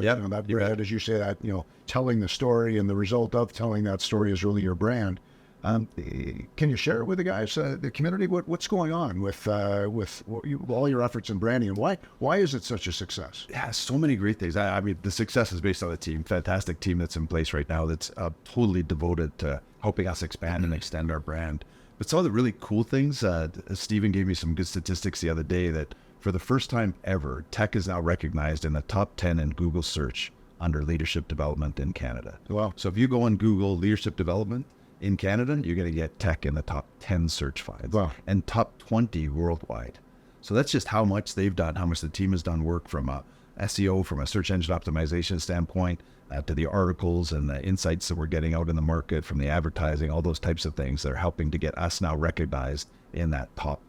Yeah, that you bet. brand, as you say, that telling the story and the result of telling that story is really your brand. Can you share it with the guys, the community? What's going on with all your efforts in branding, and why is it such a success? Yeah, so many great things. I mean, the success is based on the team. Fantastic team that's in place right now that's totally devoted to helping us expand and extend our brand. But some of the really cool things, Stephen gave me some good statistics the other day that for the first time ever, TEC is now recognized in the top 10 in Google search under leadership development in Canada. Wow. So if you go on Google leadership development in Canada, you're going to get TEC in the top 10 search finds. Wow. And top 20 worldwide. So that's just how much they've done, how much the team has done work from a SEO, from a search engine optimization standpoint, to the articles and the insights that we're getting out in the market from the advertising, all those types of things that are helping to get us now recognized in that top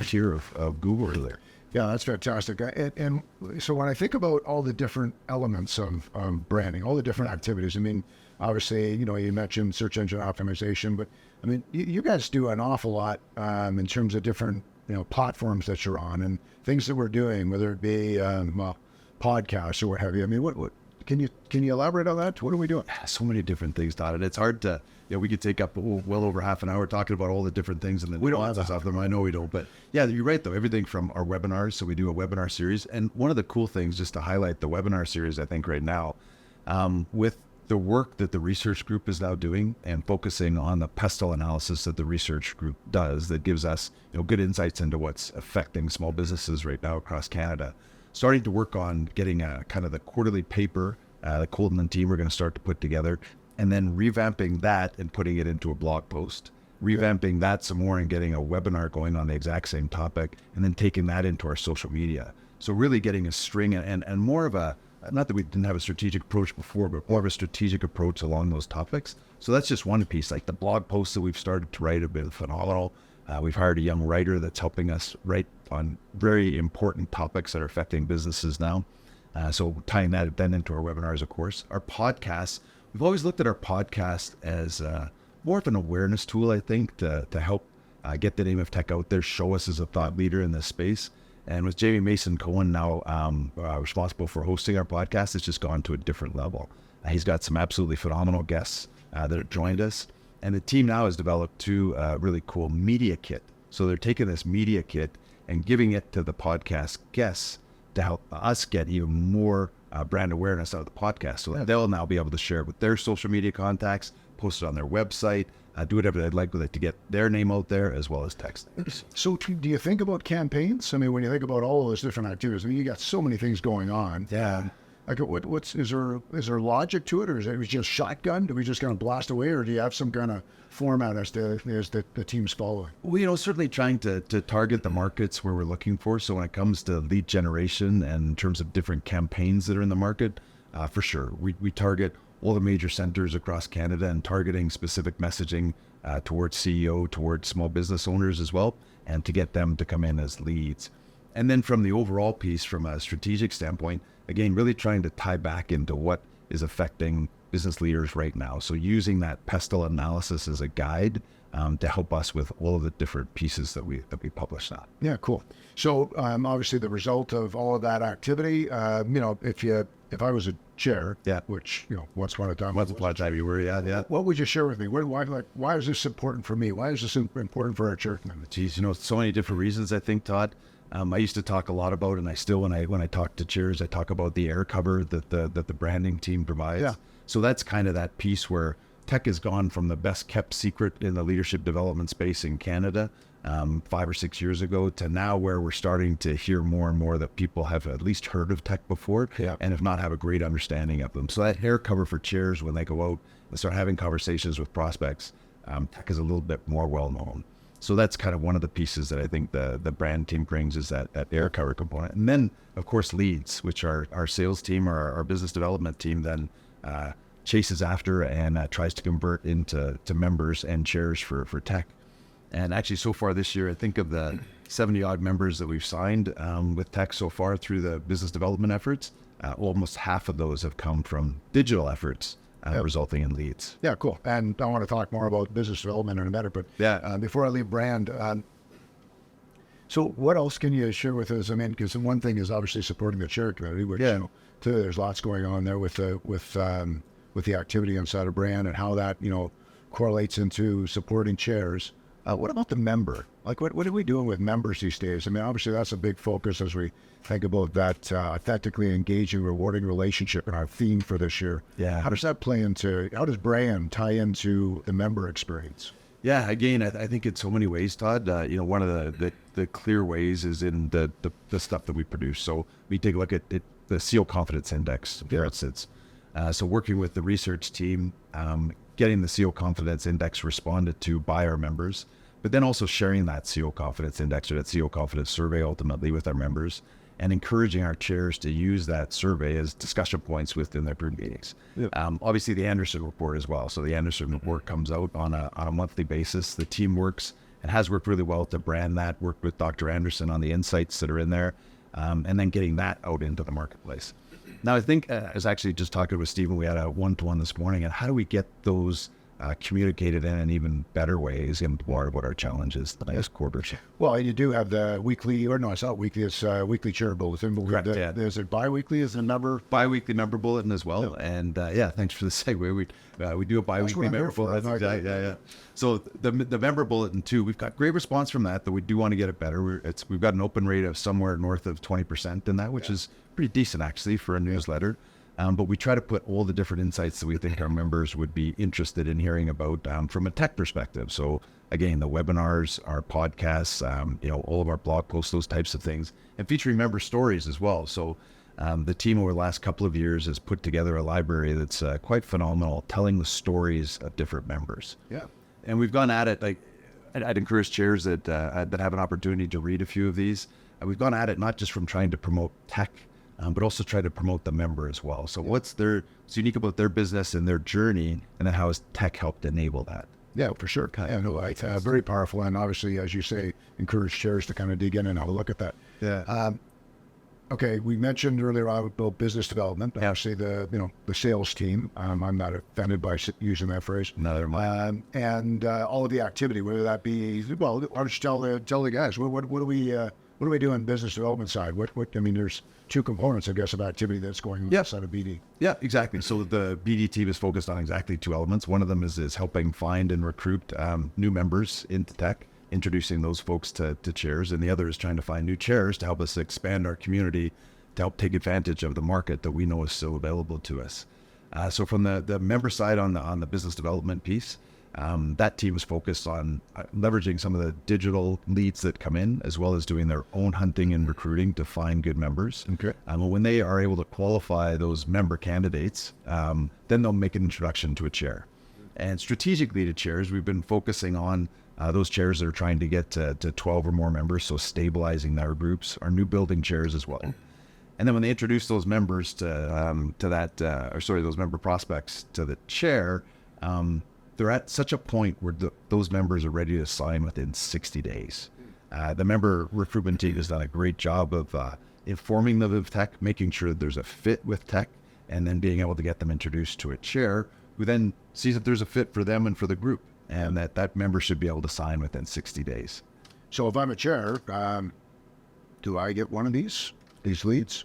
tier of Google there. Yeah, that's fantastic. And so when I think about all the different elements of branding, all the different activities, I mean, obviously, you mentioned search engine optimization, but I mean, you guys do an awful lot in terms of different platforms that you're on and things that we're doing, whether it be podcasts or what have you. I mean, what can you elaborate on that? What are we doing? So many different things, Todd. And it's hard to, we could take up well over half an hour talking about all the different things and the We don't have nuances of them. I know we don't, but yeah, you're right though. Everything from our webinars. So we do a webinar series. And one of the cool things, just to highlight the webinar series, I think right now, with the work that the research group is now doing and focusing on the pestle analysis that the research group does, that gives us good insights into what's affecting small businesses right now across Canada. Starting to work on getting a kind of the quarterly paper, the Colton and team are going to start to put together, and then revamping that and putting it into a blog post, revamping that some more and getting a webinar going on the exact same topic, and then taking that into our social media. So really getting a string and more of a, not that we didn't have a strategic approach before, but more of a strategic approach along those topics. So that's just one piece. Like the blog posts that we've started to write have been phenomenal. We've hired a young writer that's helping us write on very important topics that are affecting businesses now. So tying that then into our webinars, of course. Our podcasts, we've always looked at our podcast as more of an awareness tool, I think, to help get the name of TEC out there, show us as a thought leader in this space. And with Jamie Mason-Cohen now responsible for hosting our podcast, it's just gone to a different level. He's got some absolutely phenomenal guests that have joined us. And the team now has developed two really cool media kit. So they're taking this media kit and giving it to the podcast guests to help us get even more brand awareness out of the podcast. So they'll now be able to share it with their social media contacts, post it on their website, do whatever they'd like with it to get their name out there as well as text. So do you think about campaigns? I mean, when you think about all of those different activities, I mean, you got so many things going on. Yeah. Like, is there logic to it, or is it just shotgun? Do we just kind of blast away, or do you have some kind of format as the team's following? Well, certainly trying to target the markets where we're looking for. So when it comes to lead generation and in terms of different campaigns that are in the market, for sure, we target all the major centers across Canada and targeting specific messaging towards CEO, towards small business owners as well, and to get them to come in as leads. And then from the overall piece, from a strategic standpoint, again, really trying to tie back into what is affecting business leaders right now. So using that pestle analysis as a guide to help us with all of the different pieces that we publish now. Yeah, cool. So obviously the result of all of that activity, if I was a chair, which once upon a time, you were, yeah. What would you share with me? Why is this important for me? Why is this important for our church? Geez, so many different reasons. I think, Todd. I used to talk a lot about, and I still, when I talk to chairs, I talk about the air cover that the branding team provides. Yeah. So that's kind of that piece where TEC has gone from the best kept secret in the leadership development space in Canada 5 or 6 years ago to now where we're starting to hear more and more that people have at least heard of TEC before, and if not, have a great understanding of them. So that hair cover for chairs, when they go out and start having conversations with prospects, TEC is a little bit more well known. So that's kind of one of the pieces that I think the brand team brings, is that air cover component. And then, of course, leads, which our sales team or our business development team then chases after and tries to convert into members and chairs for TEC. And actually, so far this year, I think of the 70-odd members that we've signed with TEC so far through the business development efforts, almost half of those have come from digital efforts. Resulting in leads. Yeah, cool. And I want to talk more about business development in a minute, but before I leave brand, So what else can you share with us? I mean, because one thing is obviously supporting the chair community, which Yeah. you know, clearly there's lots going on there with the activity inside of brand and how that correlates into supporting chairs. What about the member? Like, what are we doing with members these days? I mean, obviously that's a big focus as we think about that authentically engaging, rewarding relationship in our theme for this year. Yeah. How does that play into? How does brand tie into the member experience? Yeah, again, I think in so many ways, Todd. One of the clear ways is in the stuff that we produce. So we take a look at it, the SEAL Confidence Index, for instance. So working with the research team, getting the SEAL Confidence Index responded to by our members, but then also sharing that SEAL Confidence Index or that SEAL Confidence Survey ultimately with our members, and encouraging our chairs to use that survey as discussion points within their group meetings. Yep. Obviously, the Anderson report as well. So the Anderson report comes out on a monthly basis. The team works and has worked really well to brand that, worked with Dr. Anderson on the insights that are in there, and then getting that out into the marketplace. Now, I think I was actually just talking with Stephen. We had a one-to-one this morning, and how do we get those communicated in an even better ways and more about our challenges the next quarter? Well, you do have the weekly, or no, it's not weekly, it's weekly chair bulletin. But Correct, yeah. Is it bi-weekly? Is the number? Bi-weekly member bulletin as well. Yeah. And thanks for the segue. We do a bi-weekly I'm here member for. bulletin. Yeah. So the member bulletin too, we've got great response from that, though we do want to get it better. We've got an open rate of somewhere north of 20% in that, which is pretty decent actually for a newsletter. But we try to put all the different insights that we think our members would be interested in hearing about from a tech perspective. So again, the webinars, our podcasts, all of our blog posts, those types of things, and featuring member stories as well. So the team over the last couple of years has put together a library that's quite phenomenal, telling the stories of different members. Yeah. And we've gone at it, like I'd encourage chairs that have an opportunity to read a few of these. We've gone at it not just from trying to promote tech, but also try to promote the member as well. So what's unique about their business and their journey, and then how has tech helped enable that? Yeah, for sure. Yeah, no, very powerful, and obviously, as you say, encourage chairs to kind of dig in and have a look at that. Yeah. Okay, we mentioned earlier on about business development. Obviously, the sales team. I'm not offended by using that phrase. Neither am I. And all of the activity, whether that be why don't you tell the guys what do we do on business development side? What I mean, there's two components, I guess, of activity that's going on inside of BD. Yeah, exactly. So the BD team is focused on exactly two elements. One of them is helping find and recruit new members into tech, introducing those folks to chairs, and the other is trying to find new chairs to help us expand our community, to help take advantage of the market that we know is still available to us. So from the member side on the business development piece, that team is focused on leveraging some of the digital leads that come in, as well as doing their own hunting and recruiting to find good members. Okay. When they are able to qualify those member candidates, then they'll make an introduction to a chair. And strategically to chairs, we've been focusing on those chairs that are trying to get to 12 or more members, so stabilizing their groups, our new building chairs as well. And then when they introduce those members those member prospects to the chair, they're at such a point where those members are ready to sign within 60 days. The member recruitment team has done a great job of informing them of tech, making sure that there's a fit with tech, and then being able to get them introduced to a chair who then sees if there's a fit for them and for the group, and that member should be able to sign within 60 days. So if I'm a chair, do I get one of these leads?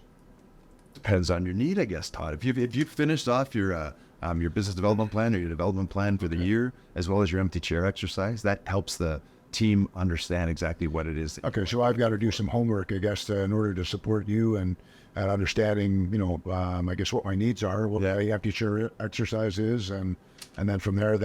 Depends on your need, I guess, Todd. If you've finished off your business development plan or your development plan for the year, as well as your empty chair exercise, that helps the team understand exactly what it is. Okay, so I've got to do some homework, I guess, in order to support you and understanding, I guess what my needs are, what the empty chair exercise is, and then from there,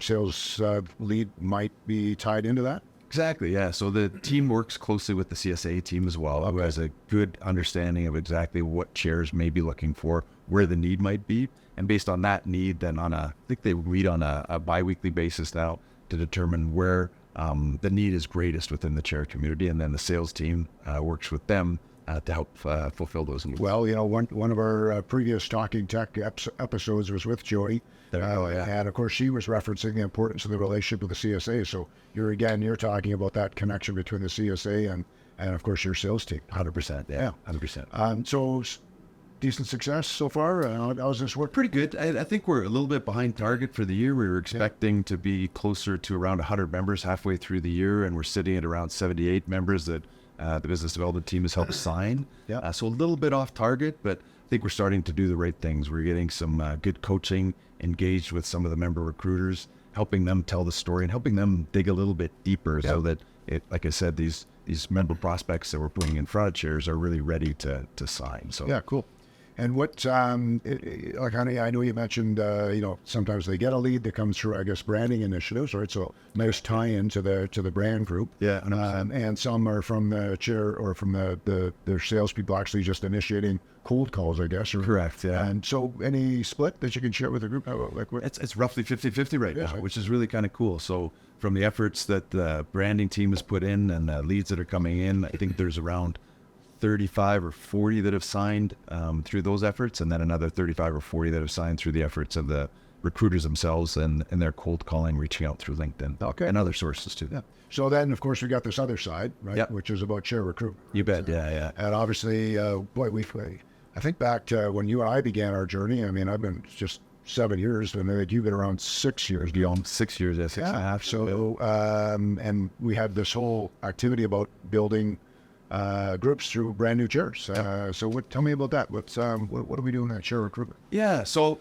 sales lead might be tied into that. Exactly, yeah. So the team works closely with the CSA team as well, who has a good understanding of exactly what chairs may be looking for, where the need might be. And based on that need, then I think they meet on a bi-weekly basis now to determine where the need is greatest within the chair community. And then the sales team works with them to help fulfill those needs. Well, one of our previous Talking Tech episodes was with Jody. And of course, she was referencing the importance of the relationship with the CSA. So you're talking about that connection between the CSA and of course your sales team. 100%. Yeah, 100%. So decent success so far? How's this work? Pretty good. I think we're a little bit behind target for the year. We were expecting to be closer to around 100 members halfway through the year, and we're sitting at around 78 members that the business development team has helped sign. Yeah. So a little bit off target, but I think we're starting to do the right things. We're getting some good coaching, engaged with some of the member recruiters, helping them tell the story and helping them dig a little bit deeper so that like I said, these member prospects that we're putting in front of chairs are really ready to sign. So yeah, cool. And what, like, honey, I know you mentioned, sometimes they get a lead that comes through, I guess, branding initiatives, right? So nice tie-in to the brand group. Yeah, 100%. And some are from the chair or from their salespeople actually just initiating cold calls, I guess. Correct, yeah. And so any split that you can share with the group? It's roughly 50-50 right now, which is really kind of cool. So from the efforts that the branding team has put in and the leads that are coming in, I think there's around 35 or 40 that have signed through those efforts, and then another 35 or 40 that have signed through the efforts of the recruiters themselves and their cold calling, reaching out through LinkedIn and other sources too. Yeah. So then, of course, we got this other side, right, which is about chair recruitment. You bet, yeah. And obviously, I think back to when you and I began our journey. I mean, I've been just 7 years, and you've been around 6 years. Beyond 6 years, 6.5. So, and we had this whole activity about building groups through brand new chairs. So tell me about that. What are we doing at chair recruitment? Yeah, so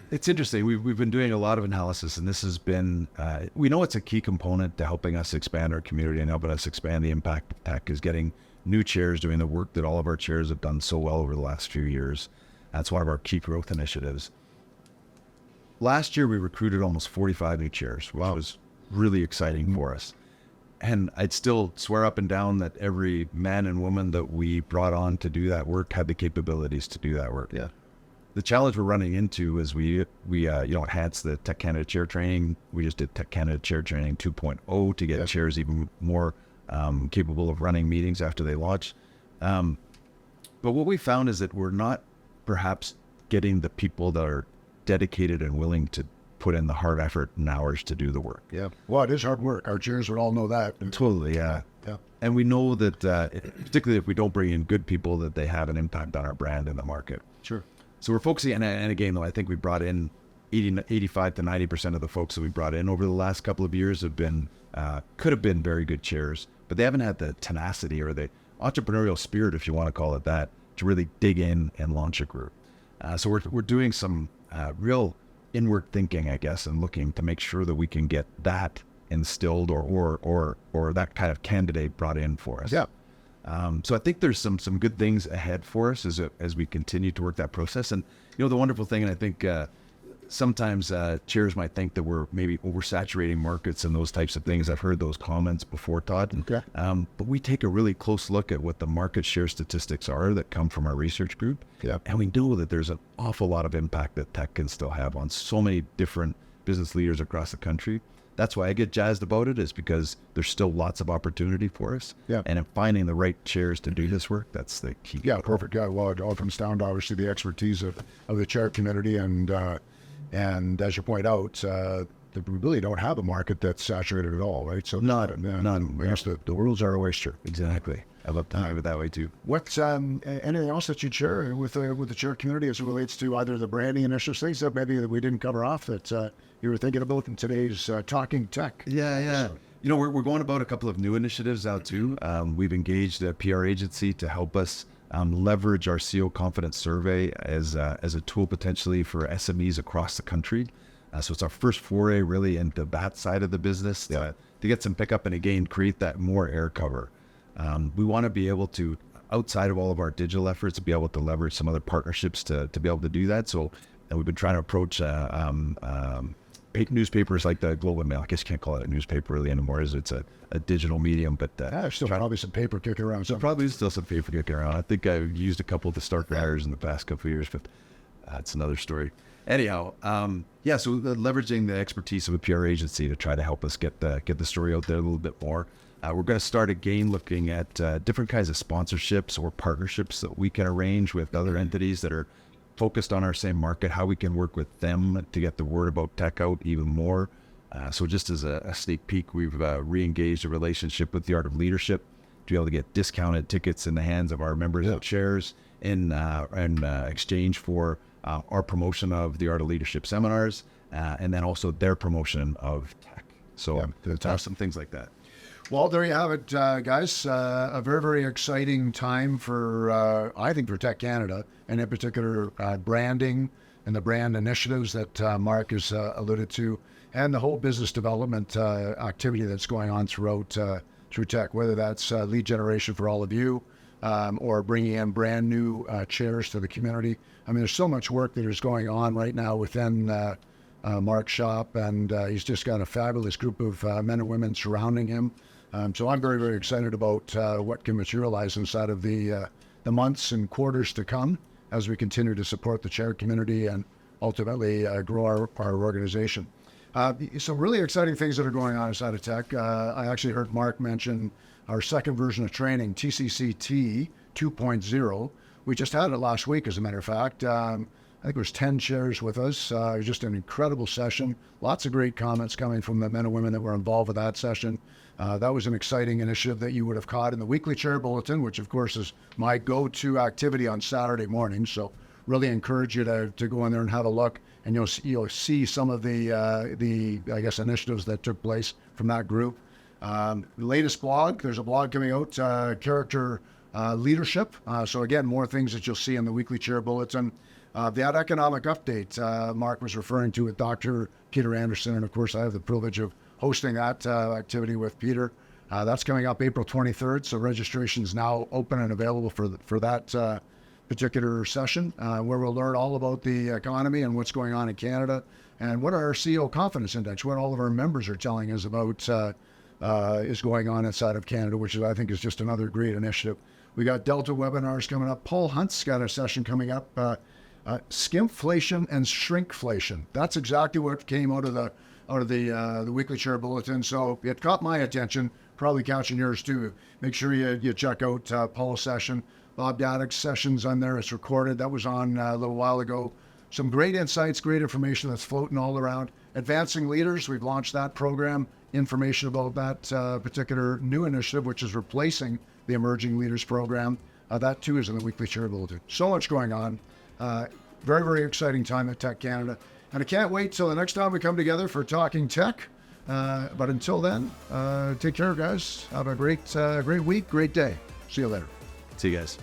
it's interesting. We've been doing a lot of analysis, and this has been we know it's a key component to helping us expand our community and helping us expand the impact of tech is getting new chairs doing the work that all of our chairs have done so well over the last few years. That's one of our key growth initiatives. Last year we recruited almost 45 new chairs, which was really exciting for us. And I'd still swear up and down that every man and woman that we brought on to do that work had the capabilities to do that work. Yeah. The challenge we're running into is we enhanced the Tech Canada chair training. We just did Tech Canada chair training 2.0 to get chairs even more capable of running meetings after they launch. But what we found is that we're not perhaps getting the people that are dedicated and willing to put in the hard effort and hours to do the work. Yeah. Well, it is hard work. Our chairs would all know that. Totally, yeah. And we know that, particularly if we don't bring in good people, that they have an impact on our brand in the market. Sure. So we're focusing, and again, though, I think we brought in 85 to 90% of the folks that we brought in over the last couple of years have been, could have been very good chairs, but they haven't had the tenacity or the entrepreneurial spirit, if you want to call it that, to really dig in and launch a group. So we're doing some real inward thinking, I guess, and looking to make sure that we can get that instilled or that kind of candidate brought in for us. Yeah. So I think there's some good things ahead for us as we continue to work that process. And the wonderful thing, and I think sometimes chairs might think that we're maybe oversaturating markets and those types of things. I've heard those comments before, Todd. Okay. But we take a really close look at what the market share statistics are that come from our research group. Yeah. And we know that there's an awful lot of impact that tech can still have on so many different business leaders across the country. That's why I get jazzed about it, is because there's still lots of opportunity for us. Yeah. And in finding the right chairs to do this work, that's the key. Yeah, perfect. Yeah, well, it all comes down to obviously the expertise of the chair community, and as you point out, we really don't have a market that's saturated at all, right? So none. I guess the world's our oyster. Exactly. I love to have it that way too. What's anything else that you'd share with the chair community as it relates to either the branding initiatives, things that maybe that we didn't cover off that you were thinking about in today's Talking Tech? Yeah. We're going about a couple of new initiatives out too. We've engaged a PR agency to help us leverage our CEO Confidence Survey as a tool potentially for SMEs across the country. So it's our first foray really into that side of the business to get some pickup and again create that more air cover. We want to be able to, outside of all of our digital efforts, be able to leverage some other partnerships to be able to do that. So we've been trying to approach newspapers like the Globe and Mail. I guess you can't call it a newspaper really anymore, as it's a digital medium. But there's still probably some paper kicking around. So probably still some paper kicking around. I think I've used a couple of the start hires in the past couple of years, but that's another story. Anyhow, so leveraging the expertise of a PR agency to try to help us get the story out there a little bit more. We're going to start again looking at different kinds of sponsorships or partnerships that we can arrange with other entities that are focused on our same market, how we can work with them to get the word about tech out even more. So just as a sneak peek, we've re-engaged a relationship with the Art of Leadership to be able to get discounted tickets in the hands of our members of chairs in exchange for our promotion of the Art of Leadership seminars, and then also their promotion of tech. So some things like that. Well, there you have it, guys. A very, very exciting time for, I think, for Tech Canada, and in particular, branding and the brand initiatives that Marc has alluded to, and the whole business development activity that's going on through Tech, whether that's lead generation for all of you, or bringing in brand new chairs to the community. I mean, there's so much work that is going on right now within Marc's shop, and he's just got a fabulous group of men and women surrounding him. So I'm very, very excited about what can materialize inside of the months and quarters to come as we continue to support the chair community and ultimately grow our organization. Some really exciting things that are going on inside of Tech. I actually heard Marc mention our second version of training, TCCT 2.0. We just had it last week, as a matter of fact. I think it was 10 chairs with us. It was just an incredible session. Lots of great comments coming from the men and women that were involved with that session. That was an exciting initiative that you would have caught in the weekly chair bulletin, which of course is my go-to activity on Saturday mornings. So really encourage you to go in there and have a look, and you'll see some of the I guess initiatives that took place from that group. The latest blog, there's a blog coming out, character leadership. So again, more things that you'll see in the weekly chair bulletin. That economic update Marc was referring to with Dr. Peter Anderson, and of course I have the privilege of hosting that activity with Peter. That's coming up April 23rd, so registration is now open and available for that particular session, where we'll learn all about the economy and what's going on in Canada, and what our CEO Confidence Index, what all of our members are telling us about is going on inside of Canada, which I think is just another great initiative. We got Delta webinars coming up. Paul Hunt's got a session coming up. Skimpflation and shrinkflation. That's exactly what came out of the weekly chair bulletin. So it caught my attention, probably catching yours too. Make sure you check out Paul's session. Bob Daddick's session's on there. It's recorded. That was on a little while ago. Some great insights, great information that's floating all around. Advancing Leaders, we've launched that program. Information about that particular new initiative, which is replacing the Emerging Leaders program. That too is in the weekly chair bulletin. So much going on. Very, very exciting time at Tech Canada. And I can't wait till the next time we come together for Talking Tech. But until then, take care, guys. Have a great week, great day. See you later. See you guys.